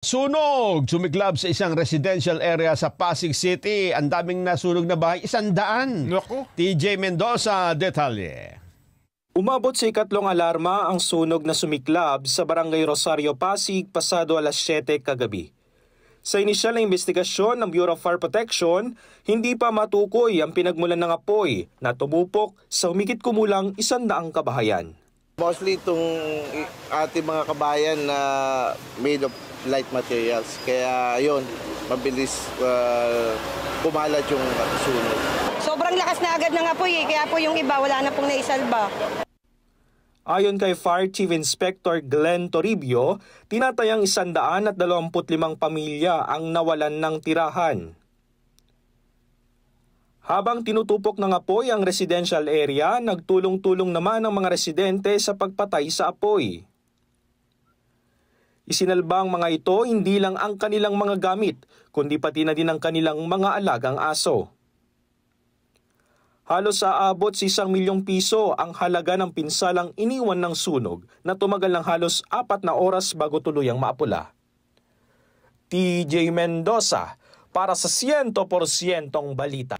Sunog! Sumiklab sa isang residential area sa Pasig City. Ang daming nasunog na bahay, 100. Naku. TJ Mendoza, detalye. Umabot sa ikatlong alarma ang sunog na sumiklab sa Barangay Rosario, Pasig, pasado alas 7 kagabi. Sa inisyal na investigasyon ng Bureau of Fire Protection, hindi pa matukoy ang pinagmulan ng apoy na tumupok sa humigit kumulang 100 kabahayan. Mostly itong ating mga kabayan na made of light materials. Kaya yun, mabilis kumalat yung sunog. Sobrang lakas na agad ng apoy kaya po yung iba wala na pong naisalba. Ayon kay Fire Chief Inspector Glenn Toribio, tinatayang 125 pamilya ang nawalan ng tirahan. Habang tinutupok ng apoy ang residential area, nagtulong-tulong naman ang mga residente sa pagpatay sa apoy. Isinalba ang mga ito hindi lang ang kanilang mga gamit, kundi pati na din ang kanilang mga alagang aso. Halos aabot sa 1 milyong piso ang halaga ng pinsalang iniwan ng sunog na tumagal ng halos 4 na oras bago tuluyang maapula. TJ Mendoza para sa 100% balita.